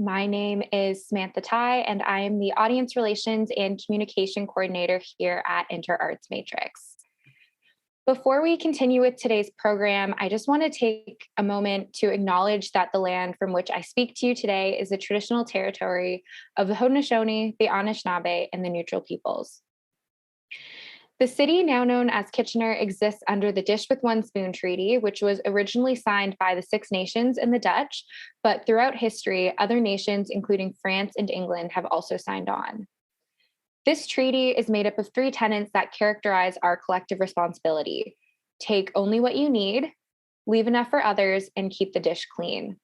My name is Samantha Ty, and I am the Audience Relations and Communication Coordinator here at InterArts Matrix. Before we continue with today's program, I just want to take a moment to acknowledge that the land from which I speak to you today is the traditional territory of the Haudenosaunee, the Anishinaabe, and the Neutral Peoples. The city, now known as Kitchener, exists under the Dish with One Spoon Treaty, which was originally signed by the Six Nations and the Dutch, but throughout history, other nations, including France and England, have also signed on. This treaty is made up of three tenets that characterize our collective responsibility: take only what you need, leave enough for others, and keep the dish clean.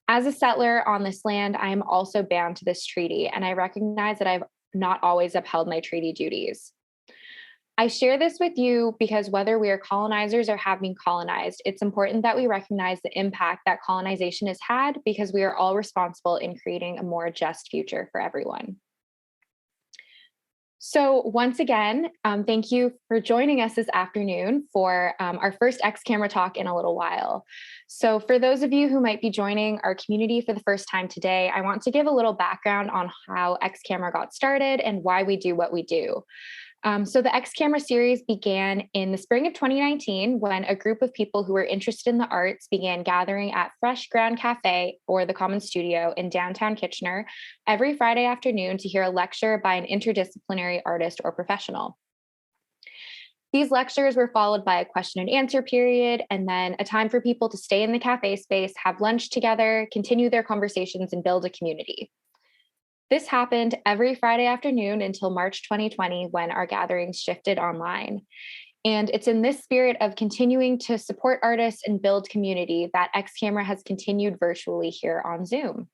As a settler on this land, I am also bound to this treaty, and I recognize that I've not always upheld my treaty duties. I share this with you because whether we are colonizers or have been colonized, it's important that we recognize the impact that colonization has had, because we are all responsible in creating a more just future for everyone. So once again, thank you for joining us this afternoon for our first X Camera talk in a little while. So for those of you who might be joining our community for the first time today, I want to give a little background on how X Camera got started and why we do what we do. So the X Camera series began in the spring of 2019 when a group of people who were interested in the arts began gathering at Fresh Ground Cafe, or the Common Studio, in downtown Kitchener every Friday afternoon to hear a lecture by an interdisciplinary artist or professional. These lectures were followed by a question and answer period, and then a time for people to stay in the cafe space, have lunch together, continue their conversations, and build a community. This happened every Friday afternoon until March 2020, when our gatherings shifted online. And it's in this spirit of continuing to support artists and build community that X Camera has continued virtually here on Zoom.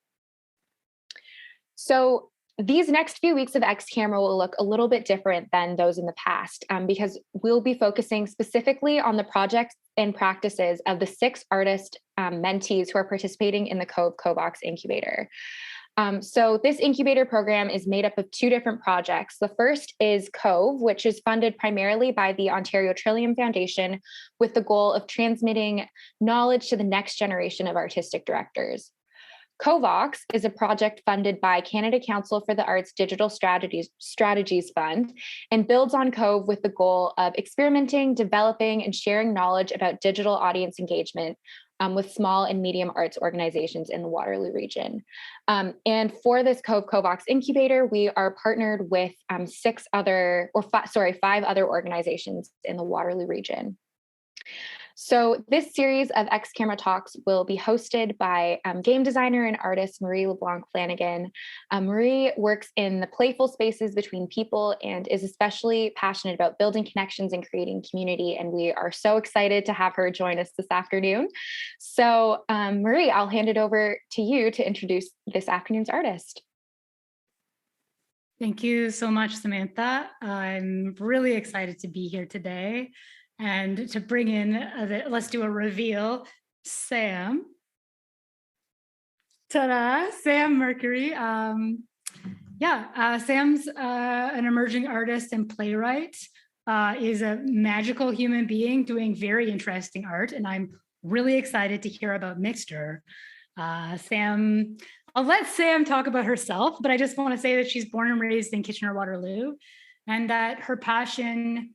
So these next few weeks of X Camera will look a little bit different than those in the past, because we'll be focusing specifically on the projects and practices of the 6 artist mentees who are participating in the COVOX incubator. So this incubator program is made up of 2 different projects. The first is COVE, which is funded primarily by the Ontario Trillium Foundation with the goal of transmitting knowledge to the next generation of artistic directors. COVOX is a project funded by Canada Council for the Arts Digital Strategies Fund and builds on COVE with the goal of experimenting, developing, and sharing knowledge about digital audience engagement with small and medium arts organizations in the Waterloo Region. And for this COVOX incubator, we are partnered with 5 other organizations in the Waterloo Region. So this series of X Camera talks will be hosted by game designer and artist Marie LeBlanc Flanagan. Marie works in the playful spaces between people and is especially passionate about building connections and creating community. And we are so excited to have her join us this afternoon. So Marie, I'll hand it over to you to introduce this afternoon's artist. Thank you so much, Samantha. I'm really excited to be here today. And to bring in, let's do a reveal, Sam. Ta-da, Sam Mercury. Sam's an emerging artist and playwright, is a magical human being doing very interesting art, and I'm really excited to hear about Mixture. Sam, I'll let Sam talk about herself, but I just want to say that she's born and raised in Kitchener-Waterloo, and that her passion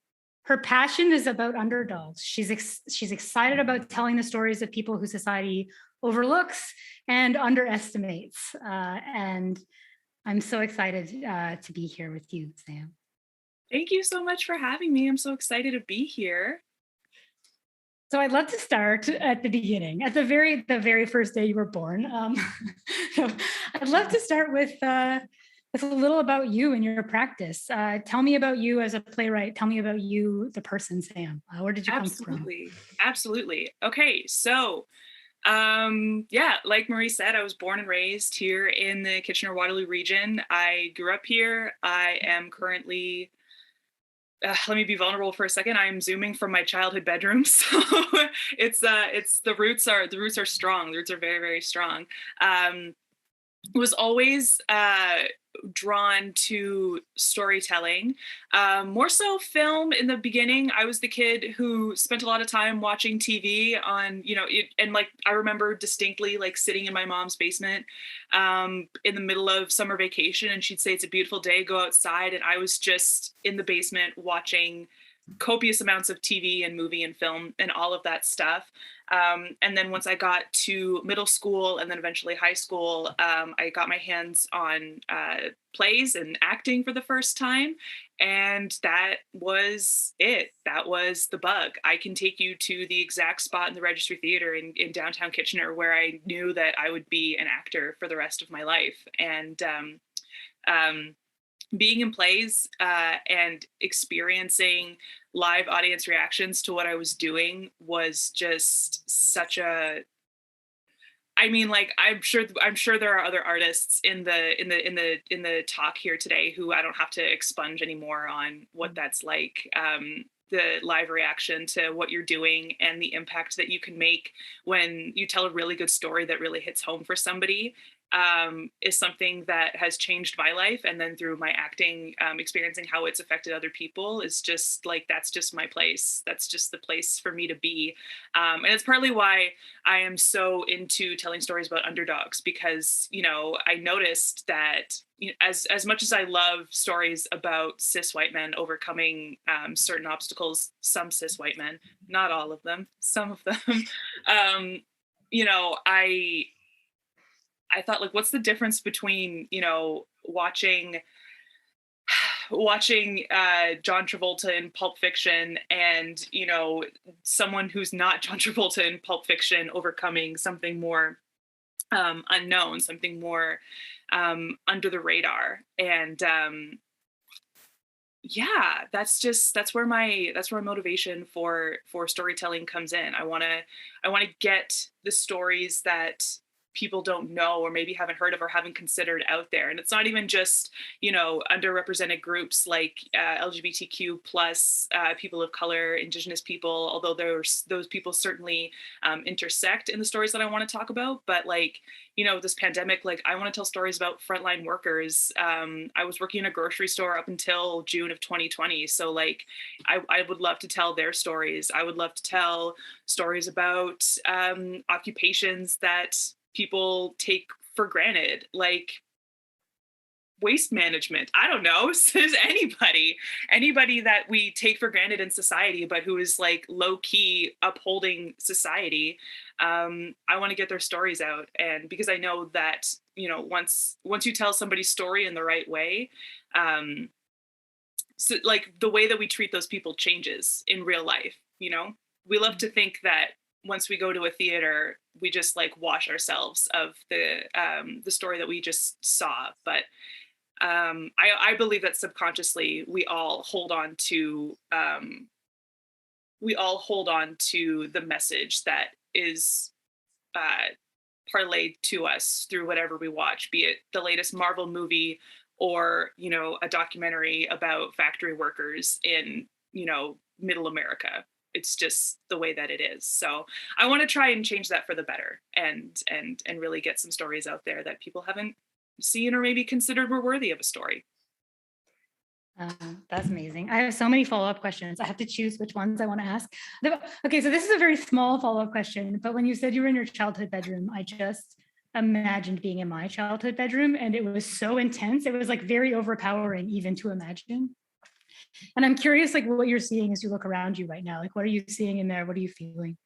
is about underdogs. She's excited about telling the stories of people who society overlooks and underestimates. And I'm so excited to be here with you, Sam. Thank you so much for having me. I'm so excited to be here. So I'd love to start at the beginning, at the very first day you were born. So I'd love to start with a little about you and your practice. Tell me about you as a playwright. Tell me about you, the person, Sam. Where did you come from? Absolutely. Okay, so like Marie said, I was born and raised here in the Kitchener-Waterloo region. I grew up here. I am currently, let me be vulnerable for a second. I'm Zooming from my childhood bedroom, so the roots are strong. The roots are very, very strong. was always drawn to storytelling, more so film in the beginning. I was the kid who spent a lot of time watching TV on, and like I remember distinctly like sitting in my mom's basement in the middle of summer vacation, and she'd say it's a beautiful day, go outside, and I was just in the basement watching copious amounts of TV and movie and film and all of that stuff. And then once I got to middle school and then eventually high school, I got my hands on plays and acting for the first time. And that was it. That was the bug. I can take you to the exact spot in the Registry Theatre in downtown Kitchener where I knew that I would be an actor for the rest of my life. And being in plays and experiencing live audience reactions to what I was doing was just such a, I mean, like I'm sure there are other artists in the talk here today who I don't have to expunge anymore on what that's like. The live reaction to what you're doing and the impact that you can make when you tell a really good story that really hits home for somebody is something that has changed my life. And then through my acting, experiencing how it's affected other people is just like, that's just my place. That's just the place for me to be. And it's partly why I am so into telling stories about underdogs, because, I noticed that as much as I love stories about cis white men overcoming certain obstacles, some cis white men, not all of them, some of them, I thought, like, what's the difference between, watching John Travolta in Pulp Fiction and, someone who's not John Travolta in Pulp Fiction overcoming something more unknown, something more under the radar. And that's where my motivation for storytelling comes in. I want to get the stories that people don't know or maybe haven't heard of or haven't considered out there. And it's not even just, underrepresented groups like LGBTQ plus people of color, Indigenous people, although those people certainly intersect in the stories that I want to talk about. But like, this pandemic, like I want to tell stories about frontline workers. I was working in a grocery store up until June of 2020. So like, I would love to tell their stories. I would love to tell stories about occupations that people take for granted, like waste management. I don't know, says anybody that we take for granted in society, but who is like low key upholding society. I want to get their stories out. And because I know that, once you tell somebody's story in the right way, so like the way that we treat those people changes in real life. We love to think that once we go to a theater, we just like wash ourselves of the story that we just saw. But I believe that subconsciously we all hold on to the message that is parlayed to us through whatever we watch, be it the latest Marvel movie or, a documentary about factory workers in, middle America. It's just the way that it is. So I want to try and change that for the better and really get some stories out there that people haven't seen or maybe considered were worthy of a story. That's amazing. I have so many follow-up questions. I have to choose which ones I want to ask. Okay, so this is a very small follow-up question, but when you said you were in your childhood bedroom, I just imagined being in my childhood bedroom, and it was so intense. It was like very overpowering even to imagine. And I'm curious, like what you're seeing as you look around you right now. Like, what are you seeing in there? What are you feeling?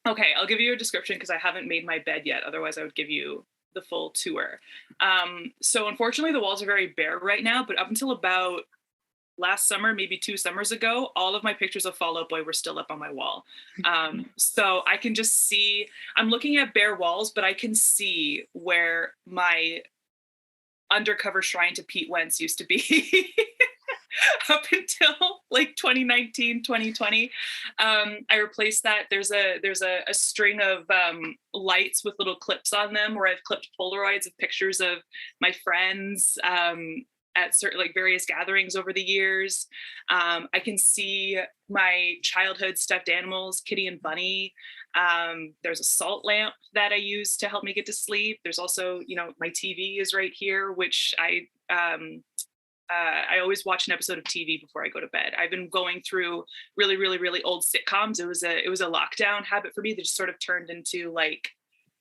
Okay, I'll give you a description because I haven't made my bed yet. Otherwise, I would give you the full tour. So unfortunately, the walls are very bare right now, but up until about last summer, maybe 2 summers ago, all of my pictures of Fall Out Boy were still up on my wall. So I can just see, I'm looking at bare walls, but I can see where my undercover shrine to Pete Wentz used to be. Up until like 2019, 2020. I replaced that. There's a string of lights with little clips on them where I've clipped Polaroids of pictures of my friends. at certain like various gatherings over the years. I can see my childhood stuffed animals, Kitty and Bunny. There's a salt lamp that I use to help me get to sleep. There's also, you know, my TV is right here, which I always watch an episode of TV before I go to bed. I've been going through really, really, really old sitcoms. It was a lockdown habit for me that just sort of turned into like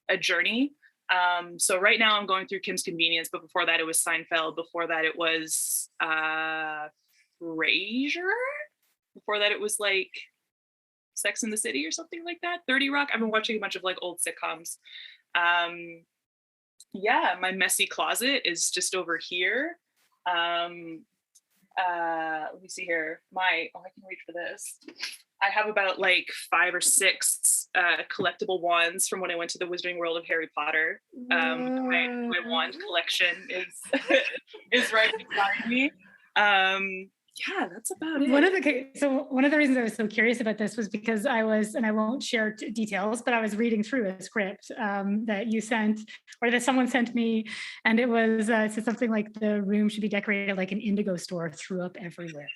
a journey. So right now I'm going through Kim's Convenience, but before that it was Seinfeld. Before that it was Frasier. Before that it was like Sex and the City or something like that. 30 Rock. I've been watching a bunch of like old sitcoms. Yeah, my messy closet is just over here. Let me see here. I can reach for this. I have about like 5 or 6 collectible wands from when I went to the Wizarding World of Harry Potter. My wand collection is right beside me. Yeah, that's about it. One of the reasons I was so curious about this was because and I won't share details, but I was reading through a script that you sent, or that someone sent me, and it was said something like the room should be decorated like an indigo store, threw up everywhere.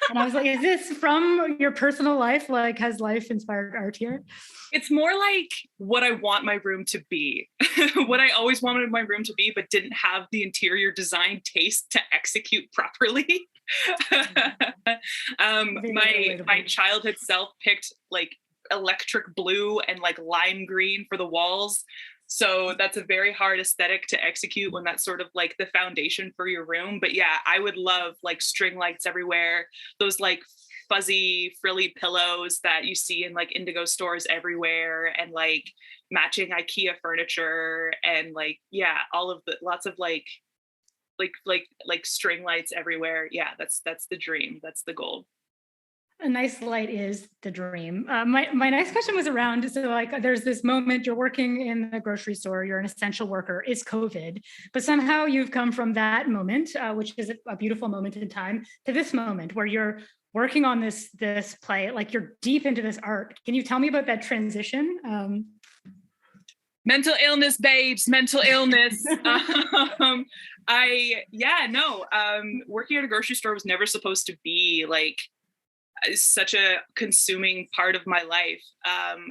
And I was like, is this from your personal life? Like, has life inspired art here? It's more like what I want my room to be, what I always wanted my room to be, but didn't have the interior design taste to execute properly. My childhood self picked like electric blue and like lime green for the walls. So that's a very hard aesthetic to execute when that's sort of like the foundation for your room. But yeah, I would love like string lights everywhere, those like fuzzy frilly pillows that you see in like indigo stores everywhere, and like matching IKEA furniture, and like, yeah, all of the lots of like string lights everywhere. Yeah, that's the dream. That's the goal. A nice light is the dream. My next question was around, so like there's this moment you're working in the grocery store, you're an essential worker, it's COVID, but somehow you've come from that moment, which is a beautiful moment in time, to this moment where you're working on this play, like you're deep into this art. Can you tell me about that transition? Mental illness, babes, mental illness. Working at a grocery store was never supposed to be like such a consuming part of my life.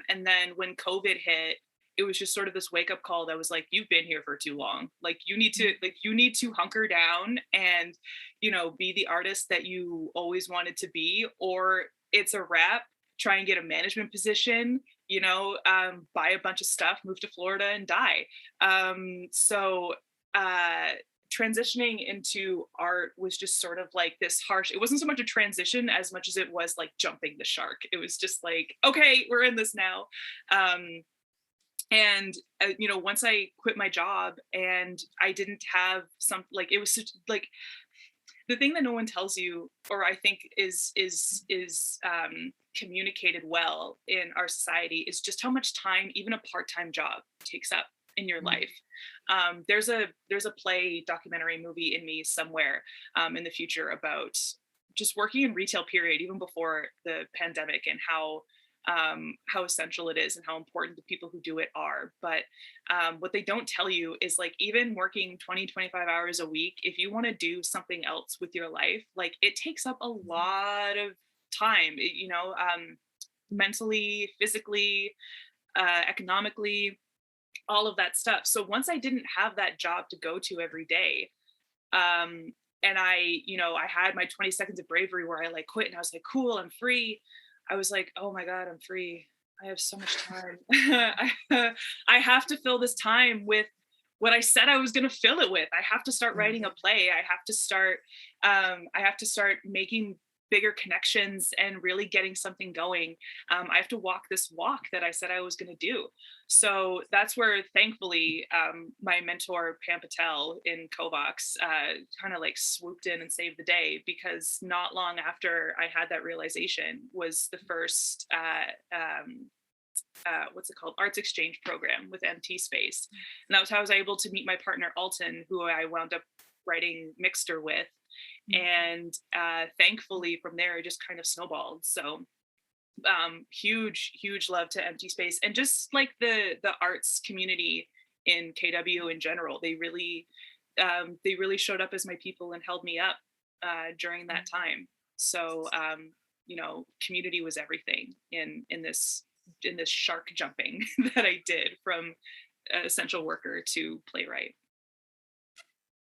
And then when COVID hit, it was just sort of this wake up call that was like, you've been here for too long. Like you need to hunker down and, you know, be the artist that you always wanted to be, or it's a wrap. Try and get a management position, you know, buy a bunch of stuff, move to Florida and die. Transitioning into art was just sort of like this harsh, it wasn't so much a transition as much as it was like jumping the shark. It was just like, okay, we're in this now. You know, once I quit my job and I didn't have it was such, like, the thing that no one tells you, or I think is communicated well in our society, is just how much time even a part-time job takes up in your life. There's a play, documentary, movie in me somewhere in the future about just working in retail period, even before the pandemic, and how essential it is and how important the people who do it are. But what they don't tell you is, like, even working 20, 25 hours a week, if you want to do something else with your life, like, it takes up a lot of time, you know, mentally, physically, economically, all of that stuff. So once I didn't have that job to go to every day, and I had my 20 seconds of bravery where I like quit and I was like, cool, I'm free. I was like, oh my God, I'm free. I have so much time. I have to fill this time with what I said I was going to fill it with. I have to start writing a play. I have to start making bigger connections and really getting something going. I have to walk this walk that I said I was going to do. So that's where, thankfully, my mentor, Pam Patel in COVOX, kind of like swooped in and saved the day, because not long after I had that realization was the first, arts exchange program with mentee Space. And that was how I was able to meet my partner, Alton, who I wound up writing Mixter with. And thankfully from there, it just kind of snowballed. So huge love to mentee Space, and just like the arts community in KW in general. They really, they really showed up as my people and held me up during that time. So community was everything in this shark jumping that I did from essential worker to playwright.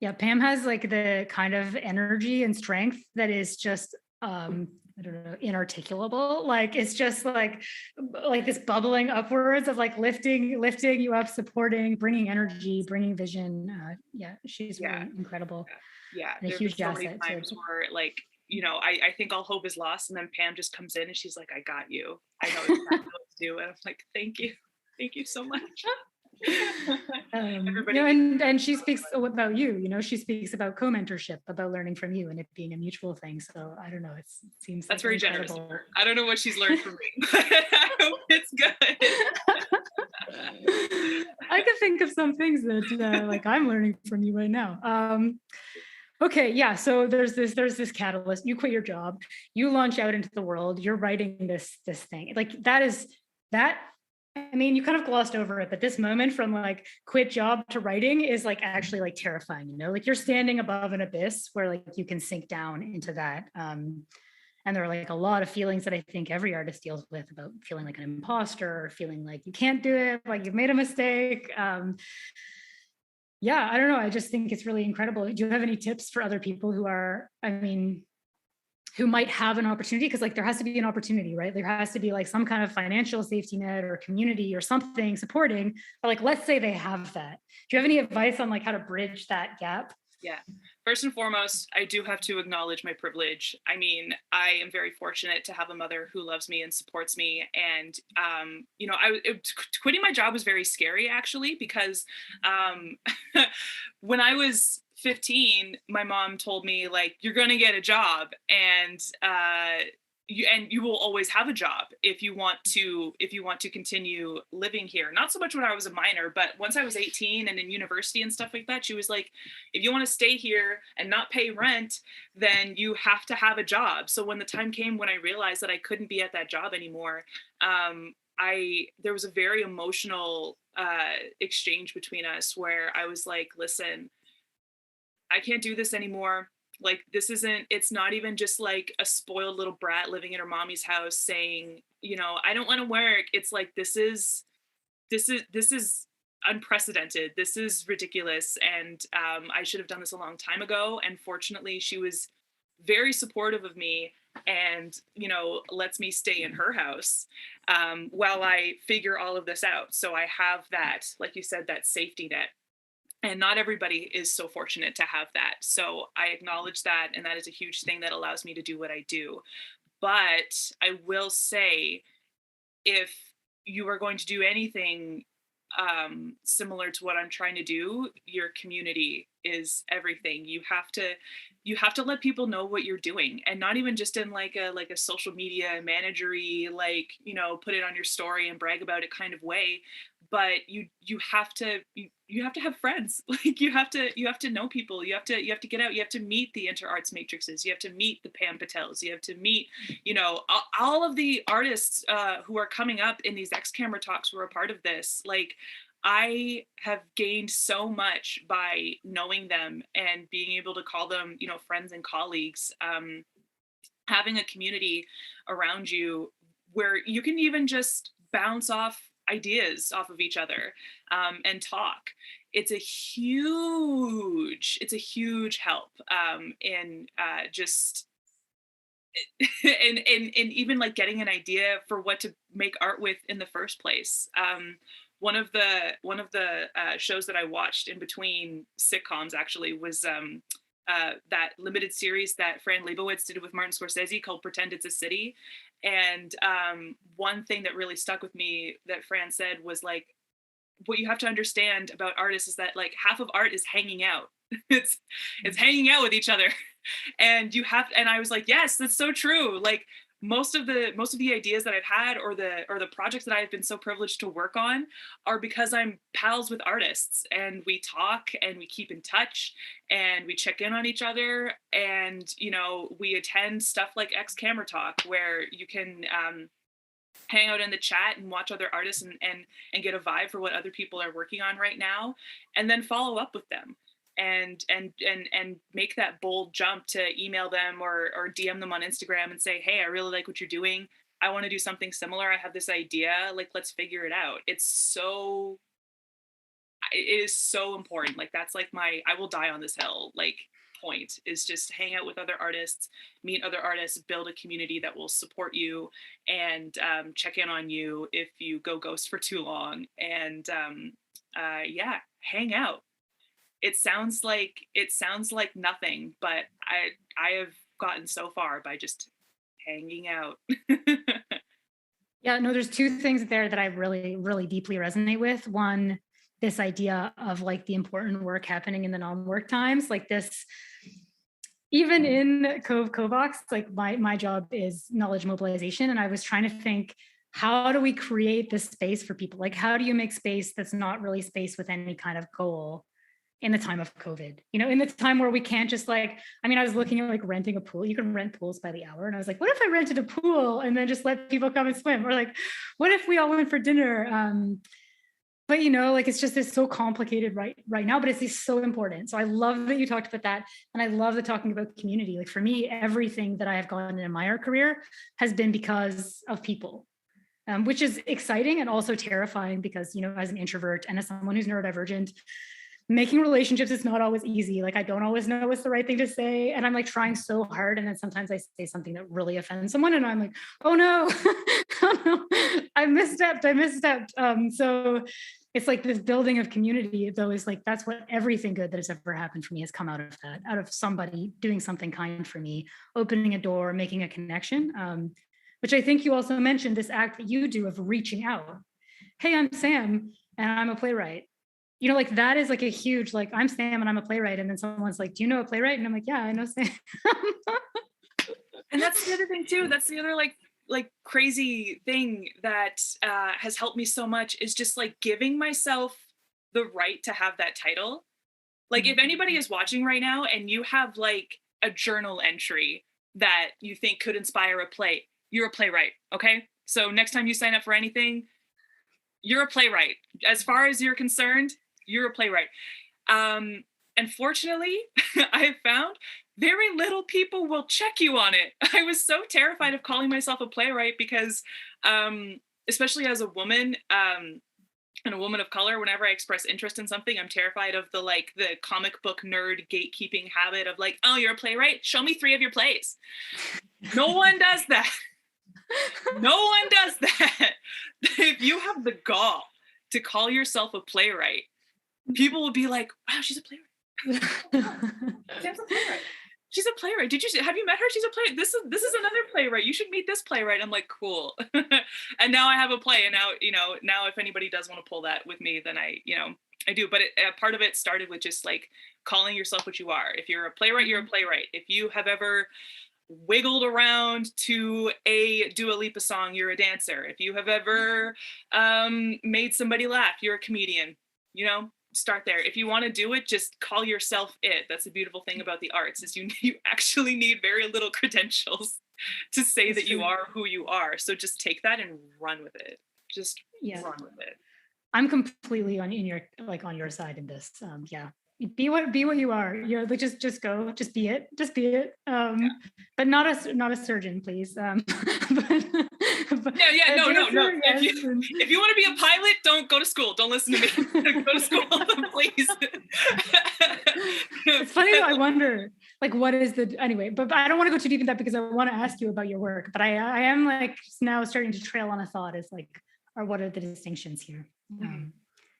Yeah, Pam has like the kind of energy and strength that is just I don't know, inarticulable. Like it's just like this bubbling upwards of like lifting you up, supporting, bringing energy, bringing vision. Yeah, she's really incredible. Yeah, and a there's huge been so many asset times where like, I think all hope is lost, and then Pam just comes in and she's like, I got you. I know exactly what to do. And I'm like, thank you. Thank you so much. And she speaks about you, she speaks about co-mentorship, about learning from you and it being a mutual thing. So I don't know, it seems that's like very generous of her. I don't know what she's learned from me, but I hope it's good. I can think of some things that like I'm learning from you right now. Okay, yeah. So there's this catalyst. You quit your job, you launch out into the world, you're writing this thing. Like that. I mean, you kind of glossed over it, but this moment from like quit job to writing is like actually like terrifying, like you're standing above an abyss where like you can sink down into that. And there are like a lot of feelings that I think every artist deals with, about feeling like an imposter or feeling like you can't do it, like you've made a mistake. Yeah, I don't know. I just think it's really incredible. Do you have any tips for other people who might have an opportunity? Because like there has to be an opportunity, right? There has to be like some kind of financial safety net or community or something supporting, but like, let's say they have that. Do you have any advice on like how to bridge that gap? Yeah. First and foremost, I do have to acknowledge my privilege. I mean, I am very fortunate to have a mother who loves me and supports me. And, quitting my job was very scary, actually, because when I was 15, my mom told me, like, you're going to get a job and you will always have a job if you want to continue living here. Not so much when I was a minor, but once I was 18 and in university and stuff like that, she was like, if you want to stay here and not pay rent, then you have to have a job. So when the time came when I realized that I couldn't be at that job anymore, there was a very emotional exchange between us where I was like, listen, I can't do this anymore. Like, it's not even just like a spoiled little brat living in her mommy's house saying, I don't want to work. It's like, this is unprecedented. This is ridiculous. And I should have done this a long time ago. And fortunately, she was very supportive of me and, lets me stay in her house while I figure all of this out. So I have that, like you said, that safety net. And not everybody is so fortunate to have that. So I acknowledge that. And that is a huge thing that allows me to do what I do. But I will say, if you are going to do anything similar to what I'm trying to do, your community is everything. You have to let people know what you're doing, and not even just in like a social media managery, like, put it on your story and brag about it kind of way. But you have to have friends. Like you have to know people. You have to get out. You have to meet the inter-arts matrices. You have to meet the Pam Patels. You have to meet, all of the artists who are coming up in these X Camera talks who are a part of this. Like, I have gained so much by knowing them and being able to call them, friends and colleagues. Having a community around you where you can even just bounce off ideas off of each other and talk. It's a huge help in just and even like getting an idea for what to make art with in the first place. One of the shows that I watched in between sitcoms actually was that limited series that Fran Lebowitz did with Martin Scorsese called Pretend It's a City. And one thing that really stuck with me that Fran said was like, what you have to understand about artists is that like half of art is hanging out. it's hanging out with each other. And I was like, yes, that's so true. Like most of the ideas that I've had or the projects that I've been so privileged to work on are because I'm pals with artists, and we talk and we keep in touch and we check in on each other, and we attend stuff like X Camera Talk where you can hang out in the chat and watch other artists and get a vibe for what other people are working on right now, and then follow up with them. and make that bold jump to email them or DM them on Instagram and say, hey, I really like what you're doing. I want to do something similar. I have this idea. Like, let's figure it out. It is so important. Like, that's like my I will die on this hill like point, is just hang out with other artists, meet other artists, build a community that will support you, and check in on you if you go ghost for too long, and yeah, hang out. It sounds like nothing, but I have gotten so far by just hanging out. Yeah, no, there's two things there that I really, really deeply resonate with. One, this idea of like the important work happening in the non-work times, like this, even in COVOX, like my job is knowledge mobilization. And I was trying to think, how do we create this space for people? Like, how do you make space that's not really space with any kind of goal in the time of COVID, in the time where we can't just like, I mean, I was looking at like renting a pool. You can rent pools by the hour. And I was like, what if I rented a pool and then just let people come and swim? Or like, what if we all went for dinner? But like, it's so complicated right now, but it's so important. So I love that you talked about that. And I love the talking about community. Like for me, everything that I have gone in my art career has been because of people. Which is exciting and also terrifying because, as an introvert and as someone who's neurodivergent, making relationships is not always easy. Like I don't always know what's the right thing to say. And I'm like trying so hard. And then sometimes I say something that really offends someone and I'm like, oh no, oh, no. I misstepped. So it's like this building of community though is like, that's what everything good that has ever happened for me has come out of that, out of somebody doing something kind for me, opening a door, making a connection. Which I think you also mentioned this act that you do of reaching out. Hey, I'm Sam and I'm a playwright. Like that is like a huge, like I'm Sam and I'm a playwright. And then someone's like, do you know a playwright? And I'm like, yeah, I know Sam. And that's the other thing too. That's the other like crazy thing that has helped me so much is just like giving myself the right to have that title. Like if anybody is watching right now and you have like a journal entry that you think could inspire a play, you're a playwright. Okay. So next time you sign up for anything, you're a playwright. As far as you're concerned, you're a playwright. Unfortunately, I have found very little people will check you on it. I was so terrified of calling myself a playwright because, especially as a woman and a woman of color, whenever I express interest in something, I'm terrified of the comic book nerd gatekeeping habit of like, oh, you're a playwright? Show me 3 of your plays. No one does that. No one does that. If you have the gall to call yourself a playwright, people will be like, wow, she's a playwright. Sam's a playwright. She's a playwright. Have you met her? She's a playwright. This is another playwright. You should meet this playwright. I'm like, cool. And now I have a play. And now if anybody does want to pull that with me, then I do. But part of it started with just like calling yourself what you are. If you're a playwright, you're a playwright. If you have ever wiggled around to a Dua Lipa song, you're a dancer. If you have ever made somebody laugh, you're a comedian. Start there. If you want to do it, just call yourself it. That's the beautiful thing about the arts is you actually need very little credentials to say that you are who you are. So just take that and run with it. Just run with it. I'm completely on your side in this. Yeah. Be what you are. You're like just go, just be it. But not a surgeon, please. No. If you want to be a pilot, don't go to school. Don't listen to me. Go to school, please. It's funny though, I wonder what is anyway, but I don't want to go too deep in that because I want to ask you about your work, but I am like now starting to trail on a thought is or what are the distinctions here?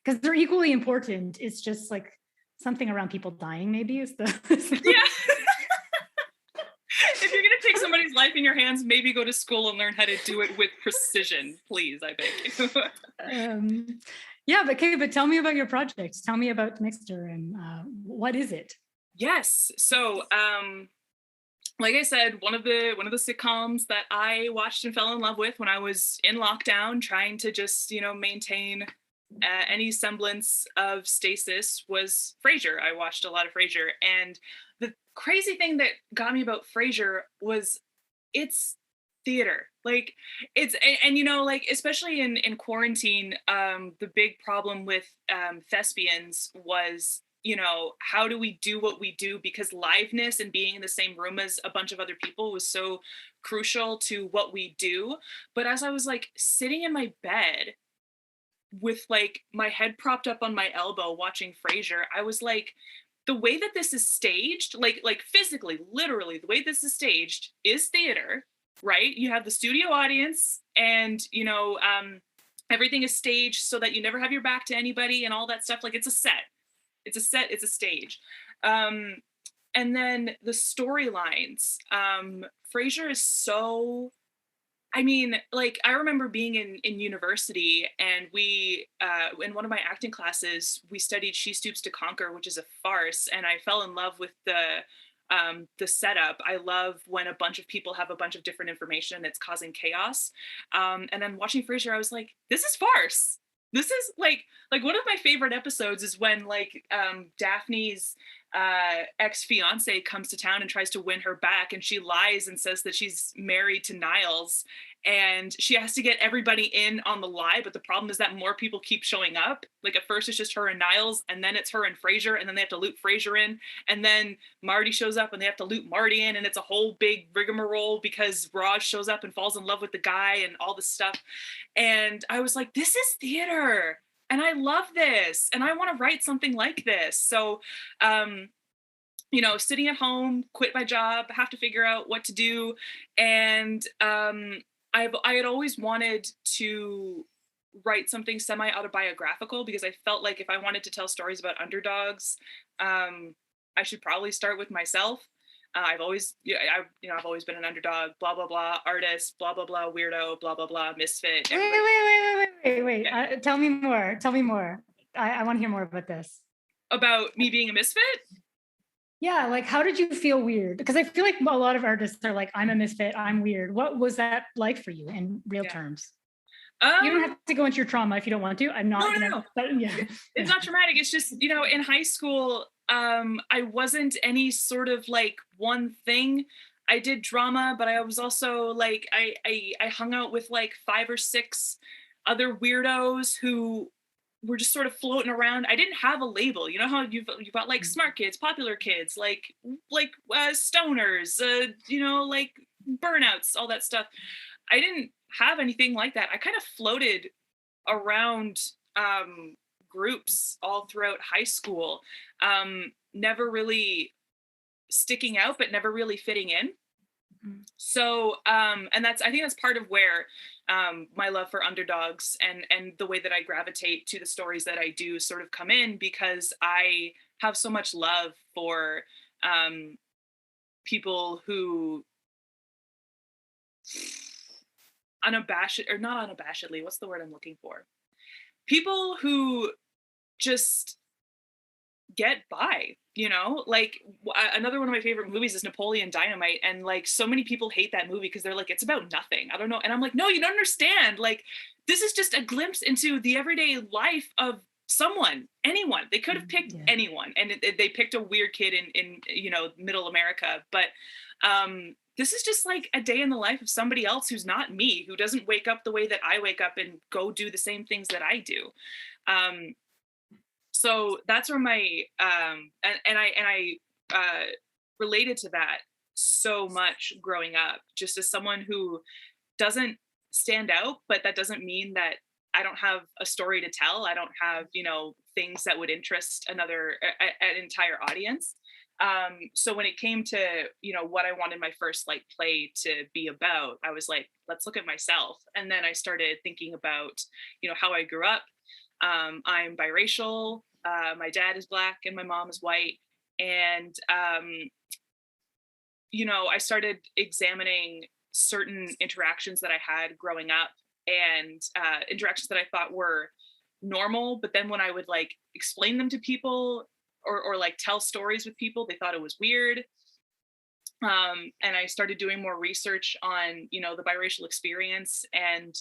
Because they're equally important. It's just like something around people dying maybe is the yeah. If you're gonna take somebody's life in your hands, maybe go to school and learn how to do it with precision, please. I beg you. Yeah, but tell me about your project. Tell me about Mixter and what is it? Yes. So like I said, one of the sitcoms that I watched and fell in love with when I was in lockdown, trying to just maintain any semblance of stasis was Frasier. I watched a lot of Frasier, and the crazy thing that got me about Frasier was it's theater. Like it's and especially in quarantine, the big problem with thespians was you know, how do we do what we do? Because liveness and being in the same room as a bunch of other people was so crucial to what we do. But as I was like sitting in my bed with like my head propped up on my elbow watching Frasier, I was like, the way that this is staged, like physically, literally, the way this is staged is theater, right? You have the studio audience, and you know, everything is staged so that you never have your back to anybody and all that stuff. Like it's a set, it's a stage. And then the storylines. Frasier is so, I mean, like I remember being in university, and we in one of my acting classes we studied She Stoops to Conquer, which is a farce, and I fell in love with the setup. I love when a bunch of people have a bunch of different information and it's causing chaos. And then watching Frasier, I was like, this is farce. This is like one of my favorite episodes is when like Daphne's ex-fiance comes to town and tries to win her back, and she lies and says that she's married to Niles, and she has to get everybody in on the lie, but the problem is that more people keep showing up. Like at first it's just her and Niles, and then it's her and Frasier, and then they have to loop Frasier in, and then Marty shows up and they have to loop Marty in, and it's a whole big rigmarole because Raj shows up and falls in love with the guy and all this stuff. And I was like, this is theater and I love this and I want to write something like this. So you know, sitting at home, quit my job, have to figure out what to do. And I had always wanted to write something semi-autobiographical, because I felt like if I wanted to tell stories about underdogs, I should probably start with myself. I've always, I've always been an underdog, blah, blah, blah, artist, blah, blah, blah, weirdo, blah, blah, blah, misfit. Wait. Yeah. Tell me more. I want to hear more about this. About me being a misfit? Yeah, like how did you feel weird? Because I feel like a lot of artists are like, I'm a misfit, I'm weird. What was that like for you in real terms? You don't have to go into your trauma if you don't want to. I'm not No. But yeah. It's not traumatic. It's just, you know, in high school, I wasn't any sort of like one thing. I did drama, but I was also like, I hung out with like 5 or 6 other weirdos who were just sort of floating around. I didn't have a label. You know how you've got like smart kids, popular kids, like stoners, you know, like burnouts, all that stuff. I didn't have anything like that. I kind of floated around groups all throughout high school, never really sticking out, but never really fitting in. So, and I think that's part of where my love for underdogs and the way that I gravitate to the stories that I do sort of come in, because I have so much love for people who not unabashedly, what's the word I'm looking for? People who just get by, you know, like another one of my favorite movies is Napoleon Dynamite, and like so many people hate that movie because they're like, it's about nothing, I don't know, and I'm like, no, you don't understand, like this is just a glimpse into the everyday life of anyone. They could have picked anyone, and they picked a weird kid in you know, middle America, but this is just like a day in the life of somebody else who's not me, who doesn't wake up the way that I wake up and go do the same things that I do. So that's where my and I related to that so much growing up, just as someone who doesn't stand out, but that doesn't mean that I don't have a story to tell. I don't have, you know, things that would interest an entire audience. So when it came to, you know, what I wanted my first like play to be about, I was like, let's look at myself. And then I started thinking about, you know, how I grew up. I'm biracial. My dad is Black and my mom is white. And, you know, I started examining certain interactions that I had growing up, and interactions that I thought were normal. But then when I would like explain them to people or like tell stories with people, they thought it was weird. And I started doing more research on, you know, the biracial experience and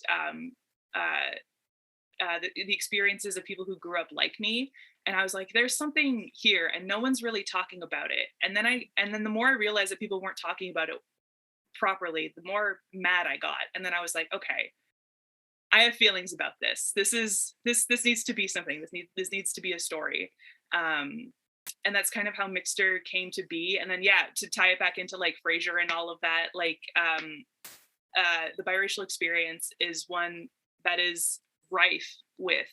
the experiences of people who grew up like me. And I was like, there's something here and no one's really talking about it. And then the more I realized that people weren't talking about it properly, the more mad I got. And then I was like, okay, I have feelings about this. This needs to be something. This needs to be a story. that's kind of how Mixter came to be. And then, yeah, to tie it back into like Frasier and all of that, like the biracial experience is one that is rife with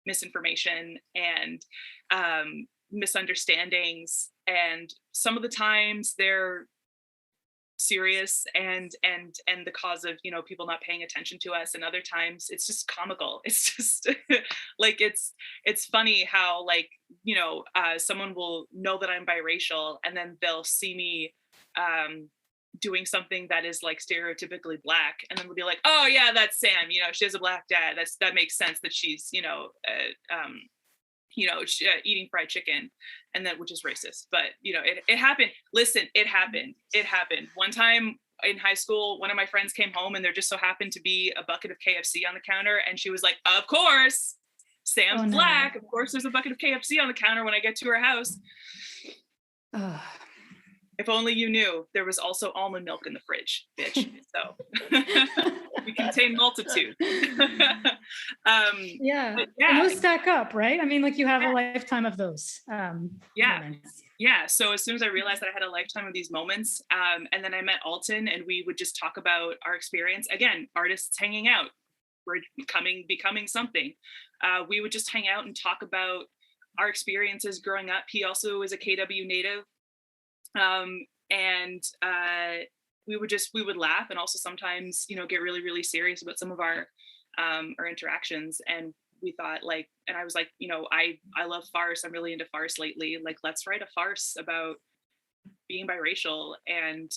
misinformation and misunderstandings, and some of the times they're serious and the cause of, you know, people not paying attention to us, and other times it's just comical. It's just like it's funny how, like, you know, someone will know that I'm biracial and then they'll see me doing something that is like stereotypically Black, and then they'll be like, oh yeah, that's Sam, you know, she has a Black dad, that makes sense that she's, you know, eating fried chicken, and then, which is racist. But you know, it happened. Listen, it happened. One time in high school, one of my friends came home and there just so happened to be a bucket of KFC on the counter, and she was like, of course, Sam's Black, of course there's a bucket of KFC on the counter when I get to her house. If only you knew there was also almond milk in the fridge, bitch. So we contain multitude. Yeah. And those stack up, right? I mean, like, you have a lifetime of those. Moments. Yeah. So as soon as I realized that I had a lifetime of these moments, and then I met Alton, and we would just talk about our experience. Again, artists hanging out. We're becoming something. We would just hang out and talk about our experiences growing up. He also is a KW native. And we would laugh, and also sometimes, you know, get really, really serious about some of our interactions. And we thought, like, and I was like, you know, I love farce. I'm really into farce lately. Like, let's write a farce about being biracial and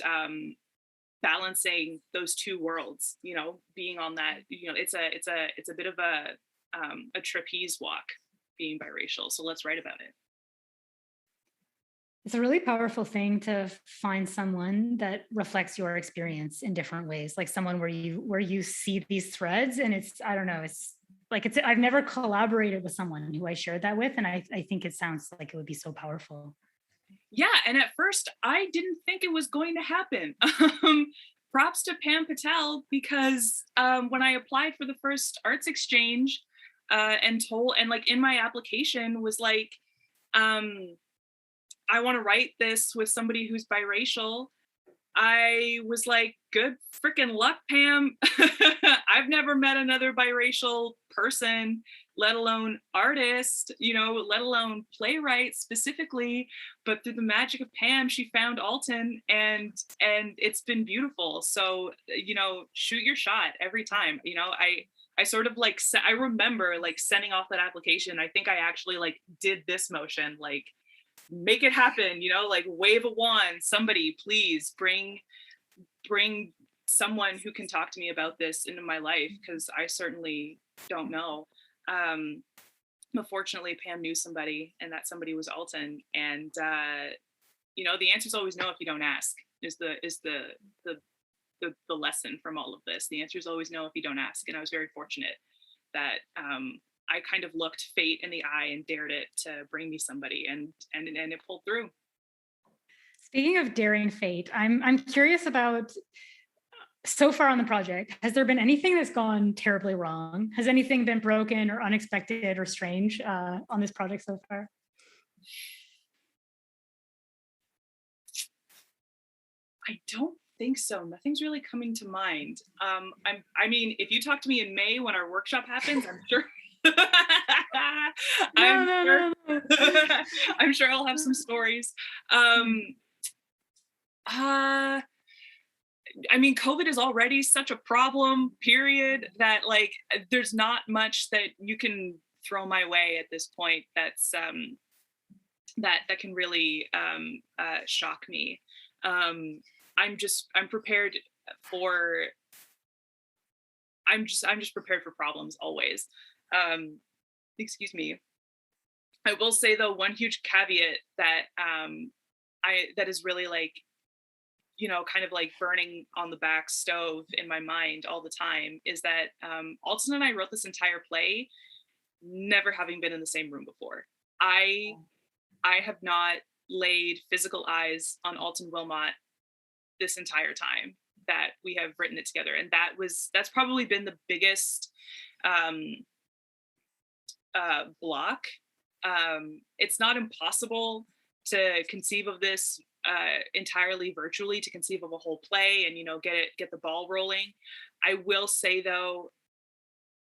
balancing those two worlds, you know, being on that, you know, it's a bit of a trapeze walk being biracial. So let's write about it. It's a really powerful thing to find someone that reflects your experience in different ways, like someone where you see these threads, and it's, I don't know, I've never collaborated with someone who I shared that with, and I think it sounds like it would be so powerful. Yeah, and at first I didn't think it was going to happen. Props to Pam Patel, because when I applied for the first arts exchange and like in my application was like, I want to write this with somebody who's biracial. I was like, good freaking luck, Pam. I've never met another biracial person, let alone artist, you know, let alone playwright specifically. But through the magic of Pam, she found Alton, and it's been beautiful. So, you know, shoot your shot every time. You know, I sort of like, I remember like sending off that application. I think I actually like did this motion, like, make it happen, you know, like wave a wand, somebody please bring someone who can talk to me about this into my life, because I certainly don't know. But fortunately Pam knew somebody, and that somebody was Alton. And you know, the answer is always no if you don't ask, is the lesson from all of this. The answer is always no if you don't ask. And I was very fortunate that I kind of looked fate in the eye and dared it to bring me somebody, and it pulled through. Speaking of daring fate, I'm curious about, so far on the project, has there been anything that's gone terribly wrong? Has anything been broken or unexpected or strange on this project so far? I don't think so. Nothing's really coming to mind. I mean, if you talk to me in May when our workshop happens, I'm sure. I'm sure I'll have some stories. I mean, COVID is already such a problem, period, that like there's not much that you can throw my way at this point that's that can really shock me. I'm prepared for I'm just prepared for problems always. Excuse me. I will say though, one huge caveat that that is really like, you know, kind of like burning on the back stove in my mind all the time is that Alton and I wrote this entire play never having been in the same room before. I have not laid physical eyes on Alton Wilmot this entire time that we have written it together, and that's probably been the biggest block. It's not impossible to conceive of this entirely virtually, to conceive of a whole play and, you know, get the ball rolling. I will say though,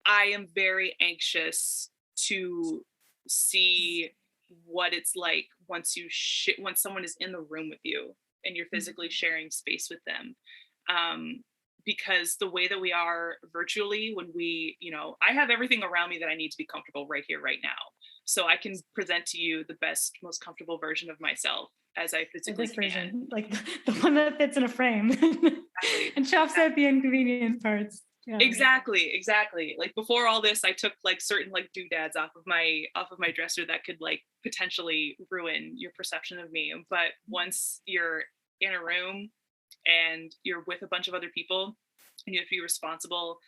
I am very anxious to see what it's like once once someone is in the room with you and you're physically sharing space with them. Um, because the way that we are virtually, when we, you know, I have everything around me that I need to be comfortable right here, right now. So I can present to you the best, most comfortable version of myself as I physically This can. version, like the one that fits in a frame Exactly. and chops out the inconvenient parts. Yeah. Exactly. Like before all this, I took like certain like doodads off of my dresser that could like potentially ruin your perception of me. But once you're in a room and you're with a bunch of other people and you have to be responsible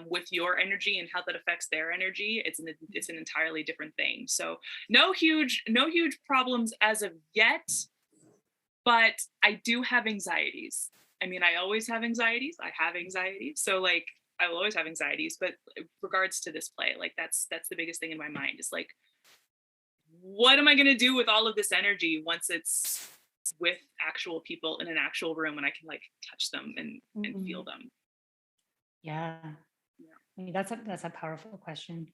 with your energy and how that affects their energy, it's an entirely different thing. So no huge problems as of yet, but I do have anxieties. I mean, I always have anxieties. I have anxieties. So like I will always have anxieties, but regards to this play, like that's the biggest thing in my mind is like, what am I going to do with all of this energy once it's with actual people in an actual room and I can like touch them and feel them? Yeah. I mean, that's a powerful question.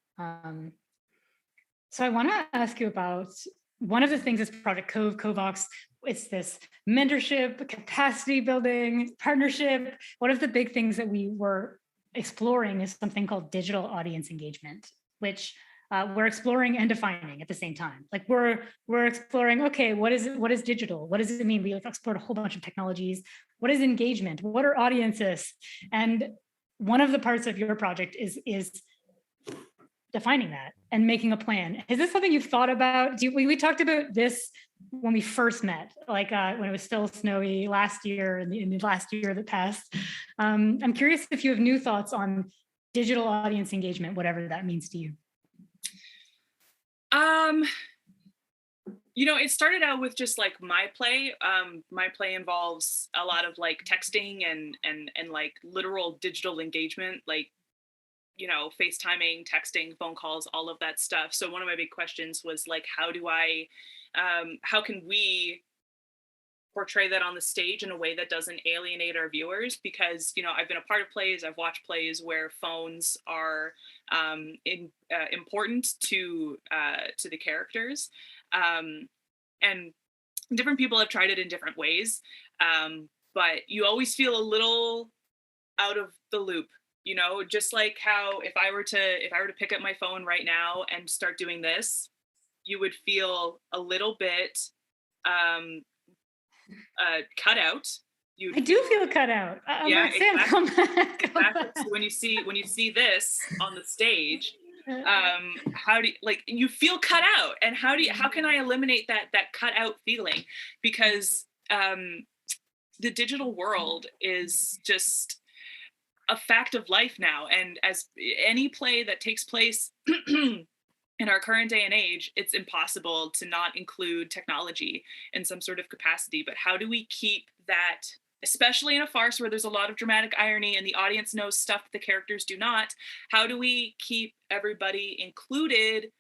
So I want to ask you about one of the things this project COVOX, it's this mentorship, capacity building, partnership. One of the big things that we were exploring is something called digital audience engagement, which we're exploring and defining at the same time. Like we're exploring, okay, what is digital? What does it mean? We explored a whole bunch of technologies. What is engagement? What are audiences? And one of the parts of your project is defining that and making a plan. Is this something you've thought about? We talked about this when we first met, like when it was still snowy last year, in the last year that passed. I'm curious if you have new thoughts on digital audience engagement, whatever that means to you. You know, it started out with just like my play. My play involves a lot of like texting and like literal digital engagement, like, you know, FaceTiming, texting, phone calls, all of that stuff. So one of my big questions was like, how can we portray that on the stage in a way that doesn't alienate our viewers? Because, you know, I've been a part of plays, I've watched plays where phones are important to the characters. And different people have tried it in different ways. But you always feel a little out of the loop. You know, just like how if I were to pick up my phone right now and start doing this, you would feel a little bit cut out. I do feel cut out. I'm yeah, like, Sam, exactly. come back. Exactly. So when you see this on the stage, how do you, like, you feel cut out, and how can I eliminate that cut out feeling? Because the digital world is just a fact of life now, and as any play that takes place in our current day and age, it's impossible to not include technology in some sort of capacity. But how do we keep that, especially in a farce where there's a lot of dramatic irony and the audience knows stuff the characters do not? How do we keep everybody included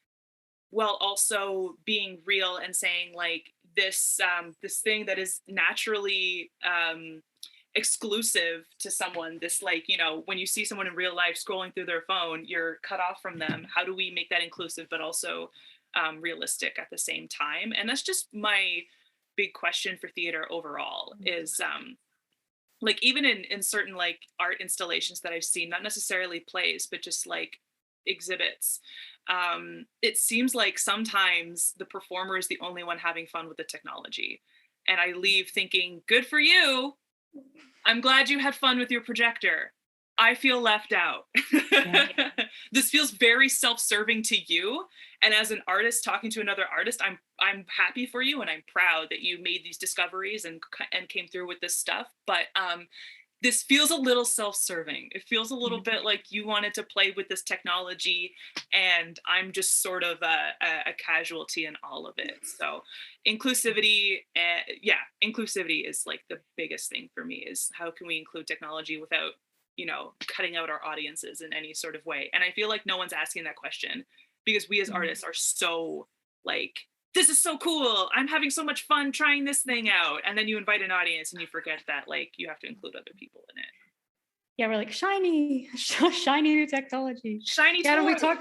while also being real and saying like this thing that is naturally exclusive to someone, this, like, you know, when you see someone in real life scrolling through their phone, you're cut off from them. How do we make that inclusive but also realistic at the same time? And that's just my big question for theater overall, is like even in certain like art installations that I've seen, not necessarily plays but just like exhibits, it seems like sometimes the performer is the only one having fun with the technology, and I leave thinking, good for you, I'm glad you had fun with your projector. I feel left out. Yeah. This feels very self-serving to you. And as an artist talking to another artist, I'm happy for you and I'm proud that you made these discoveries and came through with this stuff. But this feels a little self-serving. It feels a little bit like you wanted to play with this technology and I'm just sort of a casualty in all of it. So inclusivity, inclusivity is like the biggest thing for me, is how can we include technology without, you know, cutting out our audiences in any sort of way? And I feel like no one's asking that question because we as artists are so like this is so cool. I'm having so much fun trying this thing out. And then you invite an audience and you forget that like you have to include other people in it. Yeah, we're like shiny new technology. Shiny Yeah, and toy.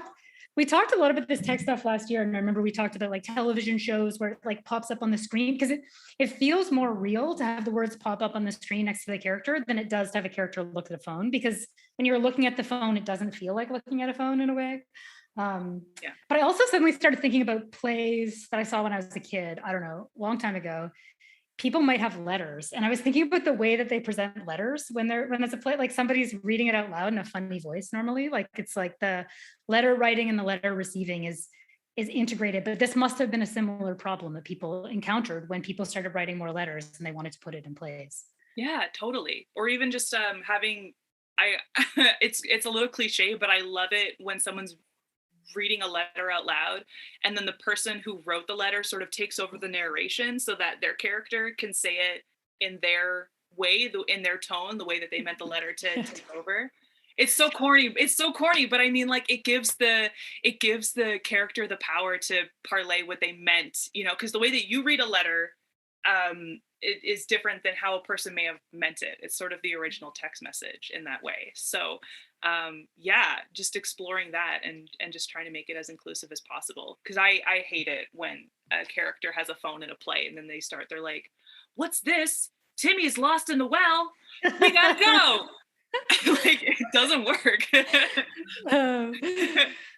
we talked a lot about this tech stuff last year, and I remember we talked about like television shows where it like pops up on the screen, because it feels more real to have the words pop up on the screen next to the character than it does to have a character look at a phone, because when you're looking at the phone, it doesn't feel like looking at a phone in a way. Yeah. But I also suddenly started thinking about plays that I saw when I was a kid, I don't know, a long time ago. People might have letters, and I was thinking about the way that they present letters when it's a play, like somebody's reading it out loud in a funny voice normally, like it's like the letter writing and the letter receiving is integrated. But this must have been a similar problem that people encountered when people started writing more letters and they wanted to put it in plays. Yeah, totally. Or even just having I it's a little cliche, but I love it when someone's reading a letter out loud and then the person who wrote the letter sort of takes over the narration so that their character can say it in their way, in their tone, the way that they meant the letter to take over. It's so corny, but I mean, like, it gives the character the power to parlay what they meant, you know, because the way that you read a letter it is different than how a person may have meant it. It's sort of the original text message in that way. So yeah, just exploring that and just trying to make it as inclusive as possible, because I hate it when a character has a phone in a play and then they're like, what's this? Timmy's lost in the well, we gotta go. Like, it doesn't work.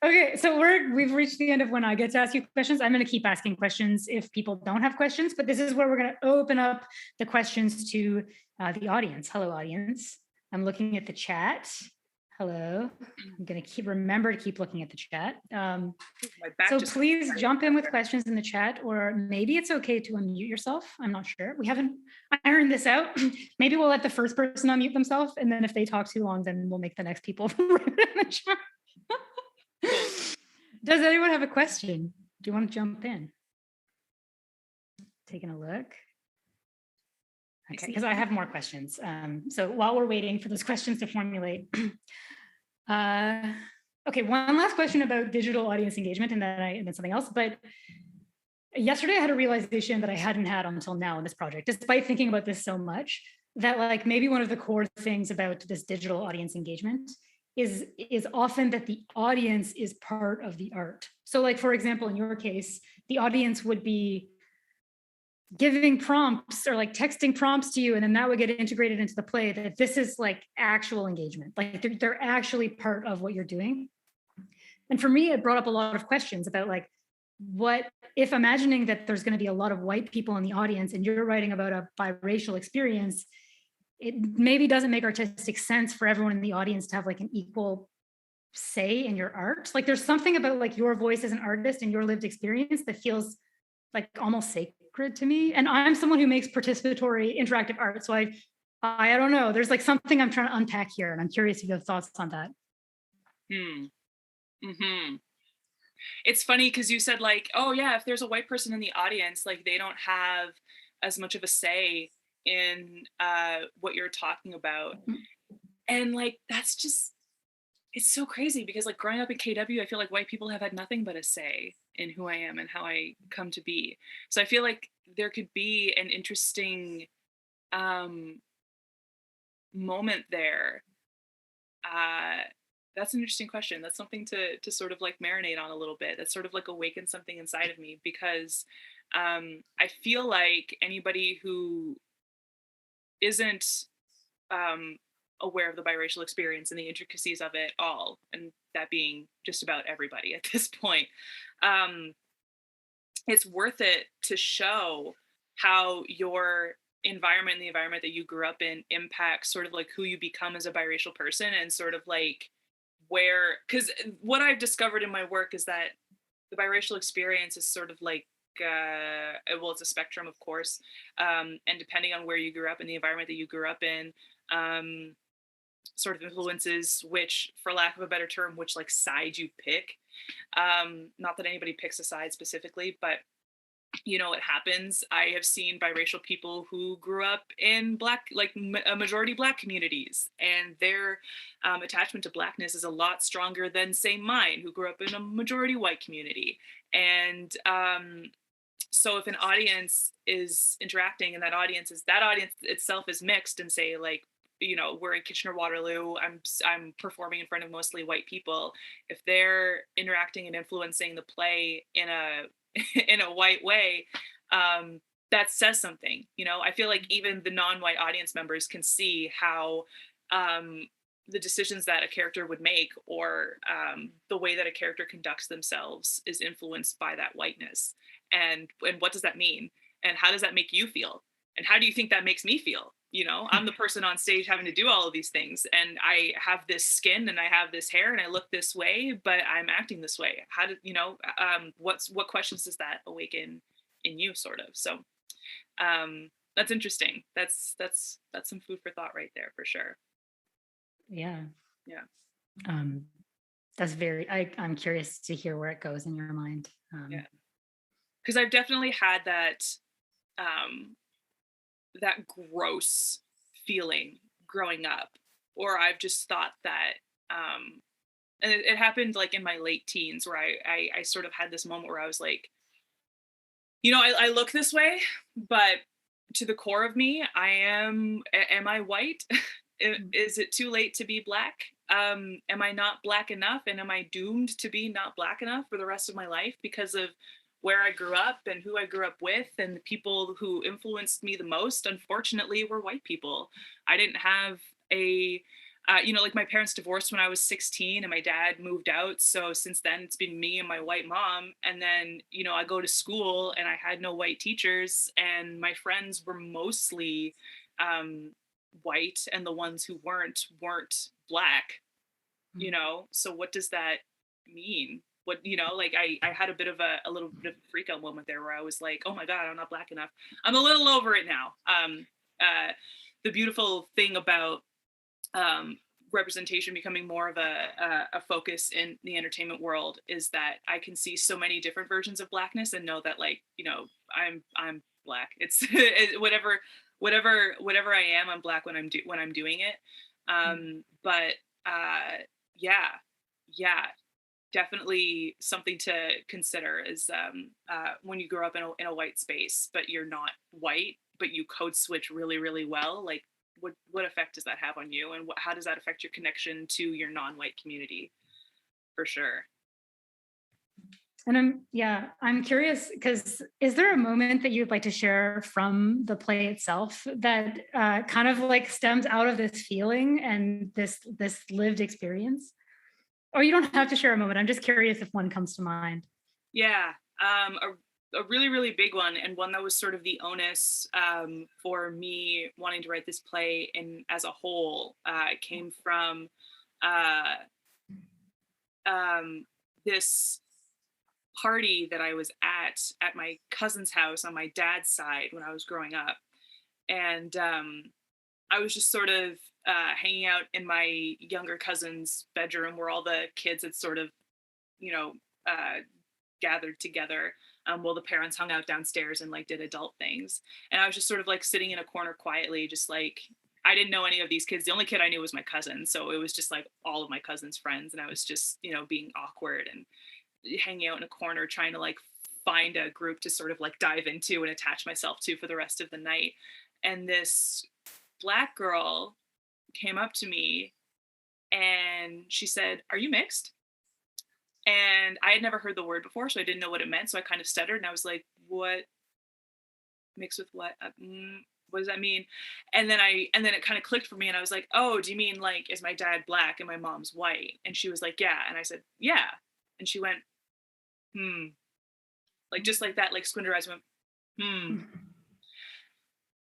Okay, so we've reached the end of when I get to ask you questions. I'm going to keep asking questions if people don't have questions, but this is where we're going to open up the questions to the audience. Hello, audience. I'm looking at the chat. Hello. I'm going to remember to keep looking at the chat. So please jump in with questions in the chat, or maybe it's okay to unmute yourself. I'm not sure. We haven't ironed this out. Maybe we'll let the first person unmute themselves, and then if they talk too long, then we'll make the next people. Does anyone have a question? Do you want to jump in? Taking a look. Okay, because I have more questions. So while we're waiting for those questions to formulate, okay, one last question about digital audience engagement, and then something else. But yesterday I had a realization that I hadn't had until now in this project, despite thinking about this so much, that like maybe one of the core things about this digital audience engagement is often that the audience is part of the art. So like, for example, in your case, the audience would be giving prompts or like texting prompts to you, and then that would get integrated into the play, that this is like actual engagement, like they're actually part of what you're doing. And for me, it brought up a lot of questions about like, what if imagining that there's going to be a lot of white people in the audience and you're writing about a biracial experience, it maybe doesn't make artistic sense for everyone in the audience to have like an equal say in your art. Like there's something about like your voice as an artist and your lived experience that feels like almost sacred to me. And I'm someone who makes participatory interactive art. So I don't know, there's like something I'm trying to unpack here, and I'm curious if you have thoughts on that. It's funny because you said like, oh yeah, if there's a white person in the audience, like they don't have as much of a say in what you're talking about. And like, that's just, it's so crazy because like growing up in KW, I feel like white people have had nothing but a say in who I am and how I come to be. So I feel like there could be an interesting moment there. That's an interesting question. That's something to sort of like marinate on a little bit. That's sort of like awaken something inside of me, because I feel like anybody who isn't aware of the biracial experience and the intricacies of it all, and that being just about everybody at this point, it's worth it to show how your environment and the environment that you grew up in impacts sort of like who you become as a biracial person, and sort of like where, because what I've discovered in my work is that the biracial experience is sort of like well, it's a spectrum, of course, and depending on where you grew up and the environment that you grew up in, sort of influences which, for lack of a better term, which like side you pick. Not that anybody picks a side specifically, but you know, it happens. I have seen biracial people who grew up in Black, like majority Black communities, and their attachment to Blackness is a lot stronger than, say, mine, who grew up in a majority white community. And So if an audience is interacting and that audience itself is mixed, and say like, we're in Kitchener Waterloo, I'm performing in front of mostly white people. If they're interacting and influencing the play in a in a white way, that says something. I feel like even the non-white audience members can see how the decisions that a character would make, or the way that a character conducts themselves, is influenced by that whiteness. And what does that mean? And how does that make you feel? And how do you think that makes me feel? I'm the person on stage having to do all of these things, and I have this skin and I have this hair and I look this way, but I'm acting this way. How do what questions does that awaken in you, sort of? So that's interesting. That's some food for thought right there, for sure. Yeah. Yeah. That's I'm curious to hear where it goes in your mind. Yeah. Because I've definitely had that that gross feeling growing up, or I've just thought that, and it happened like in my late teens, where I sort of had this moment where I was like, I look this way, but to the core of me, am I white? Is it too late to be Black? Am I not Black enough? And am I doomed to be not Black enough for the rest of my life because of where I grew up and who I grew up with? And the people who influenced me the most, unfortunately, were white people. I didn't have like my parents divorced when I was 16 and my dad moved out. So since then it's been me and my white mom. And then, I go to school and I had no white teachers, and my friends were mostly white, and the ones who weren't Black, So what does that mean? What, like I had a little bit of a freak out moment there, where I was like, oh my God, I'm not Black enough. I'm a little over it now. The beautiful thing about representation becoming more of a focus in the entertainment world is that I can see so many different versions of Blackness, and know that, like, I'm Black. It's whatever I am, I'm Black when I'm doing it. But yeah, definitely something to consider is when you grow up in a white space, but you're not white, but you code switch really, really well. Like, what effect does that have on you, and how does that affect your connection to your non-white community? For sure. And I'm curious, because is there a moment that you'd like to share from the play itself that kind of like stems out of this feeling and this lived experience? Or you don't have to share a moment. I'm just curious if one comes to mind. Yeah, a really, really big one, and one that was sort of the onus for me wanting to write this play, and as a whole, came from this party that I was at my cousin's house on my dad's side when I was growing up. And I was just sort of hanging out in my younger cousin's bedroom, where all the kids had sort of, gathered together, while the parents hung out downstairs and like did adult things. And I was just sort of like sitting in a corner quietly, just like, I didn't know any of these kids. The only kid I knew was my cousin. So it was just like all of my cousin's friends. And I was just, being awkward and hanging out in a corner, trying to like find a group to sort of like dive into and attach myself to for the rest of the night. And this Black girl came up to me and she said, "Are you mixed?" And I had never heard the word before, so I didn't know what it meant. So I kind of stuttered, and I was like, "What? Mixed with what? What does that mean?" And then it kind of clicked for me, and I was like, "Oh, do you mean like, is my dad Black and my mom's white?" And she was like, "Yeah." And I said, "Yeah." And she went, like just like that, like squinted her eyes, went,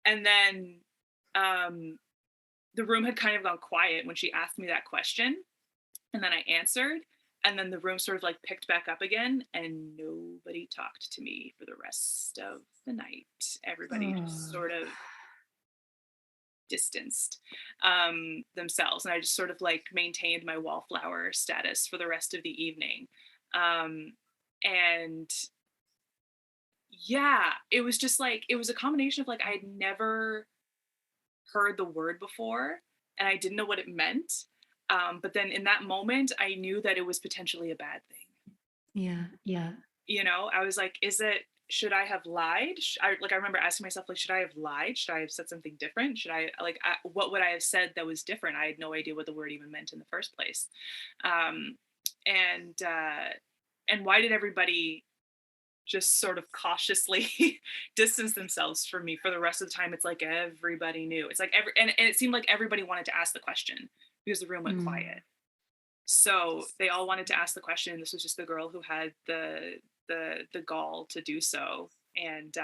And then the room had kind of gone quiet when she asked me that question. And then I answered, and then the room sort of like picked back up again, and nobody talked to me for the rest of the night. Everybody just sort of distanced themselves, and I just sort of like maintained my wallflower status for the rest of the evening. And yeah, it was just like, it was a combination of like, I had never heard the word before and I didn't know what it meant. But then in that moment, I knew that it was potentially a bad thing. Yeah. I was like, is it should I have lied? I remember asking myself, like, should I have lied? Should I have said something different? What would I have said that was different? I had no idea what the word even meant in the first place. Um, and why did everybody just sort of cautiously distance themselves from me for the rest of the time? It's like everybody knew. It's like and it seemed like everybody wanted to ask the question because the room went quiet. So they all wanted to ask the question. This was just the girl who had the gall to do so. And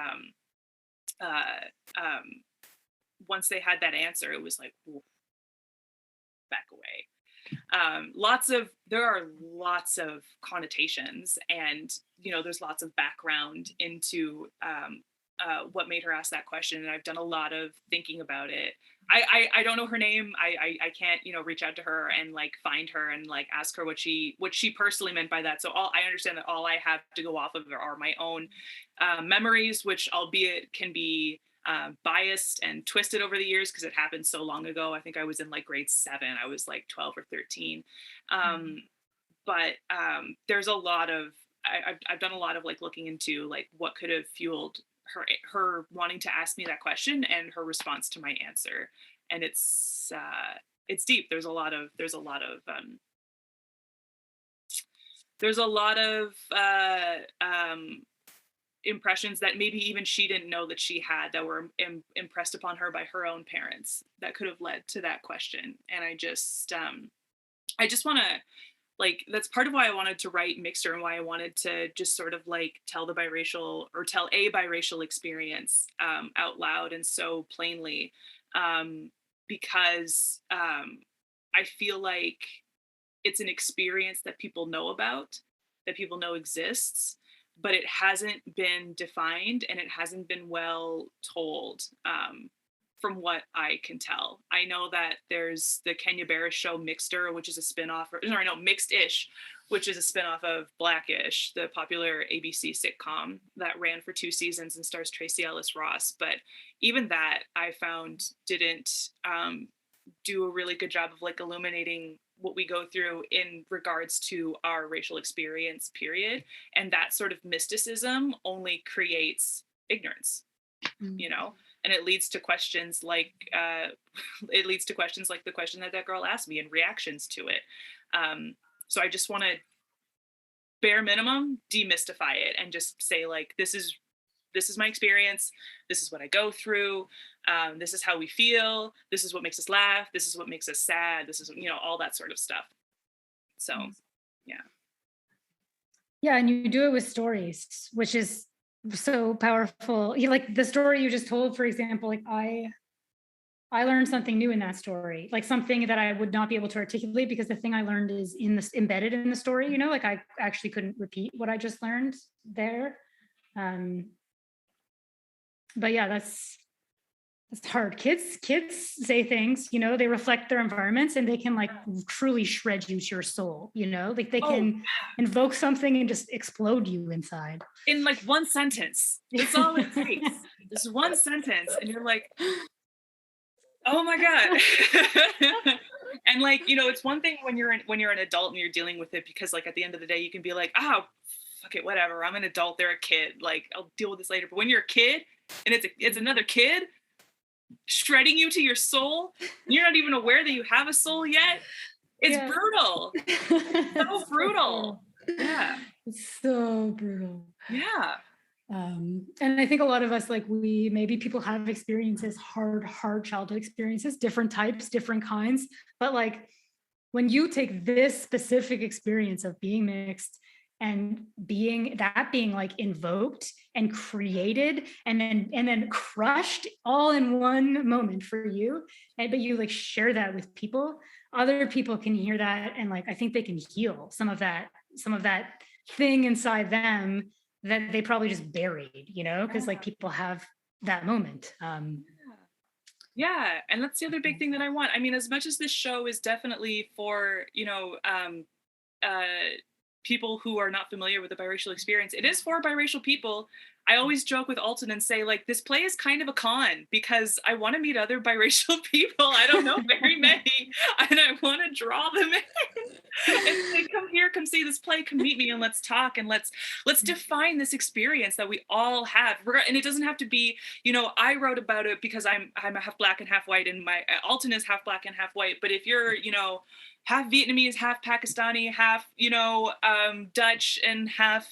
once they had that answer, it was like, back away. There are lots of connotations, and there's lots of background into what made her ask that question, and I've done a lot of thinking about it. I don't know her name. I can't reach out to her and like find her and like ask her what she personally meant by that. So I understand that all I have to go off of are my own memories, which albeit can be biased and twisted over the years because it happened so long ago. I think I was in like grade 7. I was like 12 or 13. But there's a lot of I've done a lot of like looking into like what could have fueled her wanting to ask me that question and her response to my answer. And it's deep. There's a lot of impressions that maybe even she didn't know that she had, that were impressed upon her by her own parents, that could have led to that question. And I just want to, like, that's part of why I wanted to write Mixer, and why I wanted to just sort of like tell a biracial experience out loud and so plainly, because I feel like it's an experience that people know about, that people know exists, but it hasn't been defined and it hasn't been well told. From what I can tell, I know that there's the Kenya Barris show Mixter, which is a spinoff, Mixed-ish, which is a spinoff of Blackish, the popular ABC sitcom that ran for 2 seasons and stars Tracy Ellis Ross. But even that, I found, didn't do a really good job of like illuminating what we go through in regards to our racial experience, period. And that sort of mysticism only creates ignorance, and it leads to questions like the question that girl asked me and reactions to it. So I just want to, bare minimum, demystify it and just say, like, this is my experience. This is what I go through. This is how we feel. This is what makes us laugh. This is what makes us sad. This is, all that sort of stuff. So, yeah. Yeah, and you do it with stories, which is so powerful. Like the story you just told, for example, like I learned something new in that story, like something that I would not be able to articulate because the thing I learned is embedded in the story, like I actually couldn't repeat what I just learned there. But yeah, that's hard. Kids say things, they reflect their environments, and they can like truly shred you to your soul, like they can invoke something and just explode you inside. In like one sentence. That's all it takes. Just one sentence. And you're like, oh my God. And like, it's one thing when you're an adult and you're dealing with it, because like at the end of the day, you can be like, oh, fuck it, whatever. I'm an adult. They're a kid. Like, I'll deal with this later. But when you're a kid and it's another kid shredding you to your soul, you're not even aware that you have a soul yet. It's brutal. So brutal. Yeah. It's so brutal. Yeah. And I think a lot of us, like, maybe people have experiences, hard childhood experiences, different types, different kinds. But like when you take this specific experience of being mixed and being like invoked and created and then crushed all in one moment for you, but you like share that with people, other people can hear that, and like I think they can heal some of that thing inside them that they probably just buried, because like people have that moment. Yeah, and that's the other big thing that I want. I mean, as much as this show is definitely for people who are not familiar with the biracial experience, it is for biracial people. I always joke with Alton and say, like, this play is kind of a con because I want to meet other biracial people. I don't know very many, and I want to draw them in. And say, come here, come see this play, come meet me, and let's talk, and let's define this experience that we all have. And it doesn't have to be, I wrote about it because I'm a half black and half white, and my Alton is half black and half white. But if you're, half Vietnamese, half Pakistani, half, Dutch, and half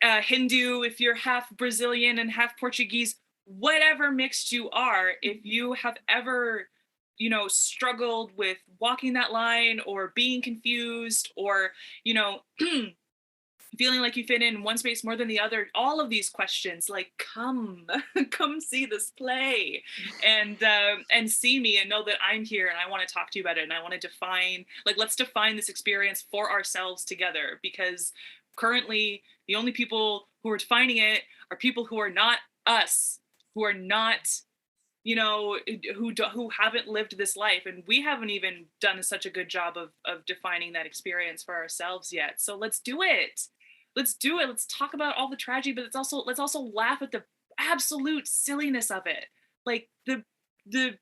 Hindu, if you're half Brazilian and half Portuguese, whatever mixed you are, if you have ever struggled with walking that line, or being confused, or feeling like you fit in one space more than the other, all of these questions, like, come see this play, and see me, and know that I'm here, and I want to talk to you about it, and I want to define, like, let's define this experience for ourselves together, because currently the only people who are defining it are people who are not us, who are not who haven't lived this life, and we haven't even done such a good job of defining that experience for ourselves yet. So let's do it. Let's talk about all the tragedy, but let's also laugh at the absolute silliness of it, like the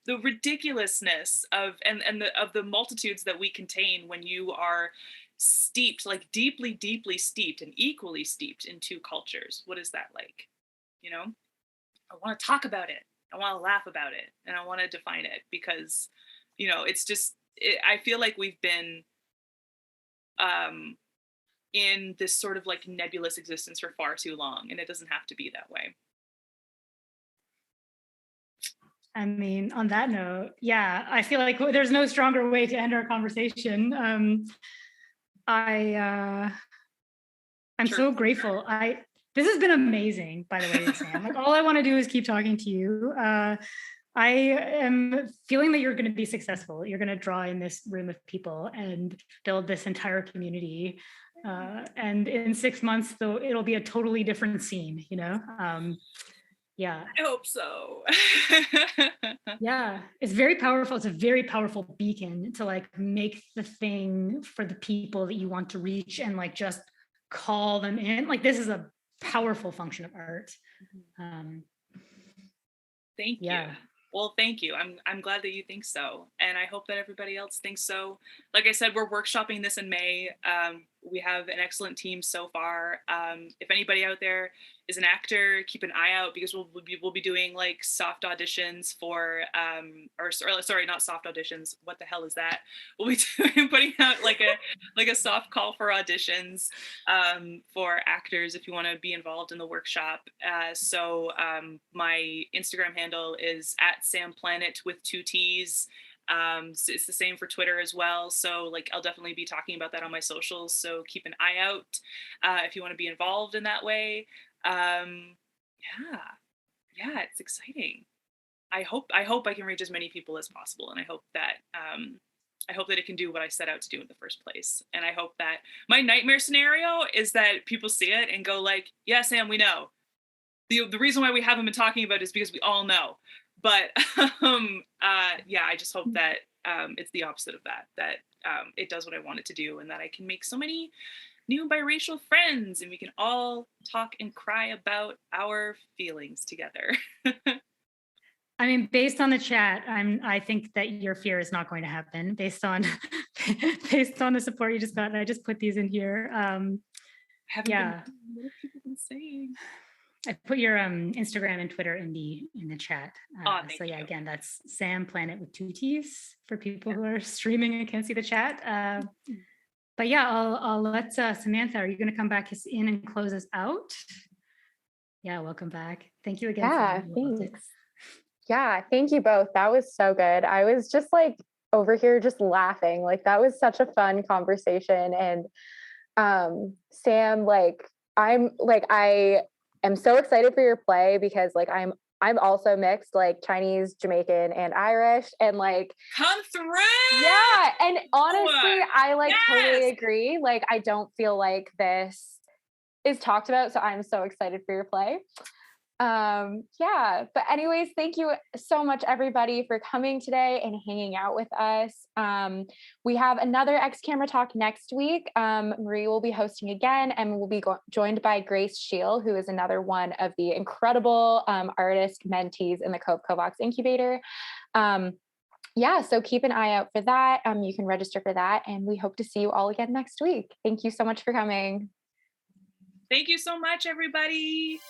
ridiculousness of the multitudes that we contain when you are steeped, like deeply steeped and equally steeped in two cultures. What is that like? I want to talk about it. I want to laugh about it, and I want to define it, because, it's just, I feel like we've been in this sort of like nebulous existence for far too long, and it doesn't have to be that way. I mean, on that note, yeah, I feel like there's no stronger way to end our conversation. I'm so grateful. This has been amazing, by the way, Sam. Like, all I want to do is keep talking to you. I am feeling that you're going to be successful. You're going to draw in this room of people and build this entire community. And in 6 months, though, it'll be a totally different scene, Yeah. I hope so. Yeah, it's very powerful. It's a very powerful beacon to like make the thing for the people that you want to reach, and like just call them in. Like, this is a powerful function of art. Thank you. Well, thank you. I'm glad that you think so, and I hope that everybody else thinks so. Like I said, we're workshopping this in May. We have an excellent team so far. If anybody out there is an actor, keep an eye out, because we'll be doing like soft auditions for or sorry, not soft auditions. What the hell is that? We'll be putting out like a soft call for auditions for actors if you want to be involved in the workshop. So my Instagram handle is @SamPlanet with 2 T's. It's the same for Twitter as well. So like, I'll definitely be talking about that on my socials. So keep an eye out if you want to be involved in that way. Yeah, it's exciting. I hope I can reach as many people as possible, and I hope that it can do what I set out to do in the first place. And I hope that my nightmare scenario is that people see it and go like, yeah, Sam, we know. The reason why we haven't been talking about it is because we all know. But yeah, I just hope that it's the opposite of that it does what I want it to do, and that I can make so many new biracial friends, and we can all talk and cry about our feelings together. I mean, based on the chat, I think that your fear is not going to happen based on the support you just got. And I just put these in here. What have people been saying? I put your Instagram and Twitter in the chat. So yeah, again, that's Sam Planet with 2 T's for people who are streaming and can't see the chat. But yeah, I'll let Samantha, are you going to come back in and close us out? Yeah, welcome back. Thank you again. Yeah, thanks. Yeah, thank you both. That was so good. I was just like over here just laughing. Like, that was such a fun conversation. And Sam, I am so excited for your play, because like I'm also mixed, like Chinese, Jamaican, and Irish, and like come through. Yeah, and honestly, I like totally agree. Like, I don't feel like this is talked about, so I'm so excited for your play. But anyways, thank you so much, everybody, for coming today and hanging out with us. We have another X Camera Talk next week. Marie will be hosting again, and we'll be joined by Grace Shield, who is another one of the incredible artist mentees in the COVE COVOX incubator. Yeah, so keep an eye out for that. You can register for that, and we hope to see you all again next week. Thank you so much for coming. Thank you so much, everybody.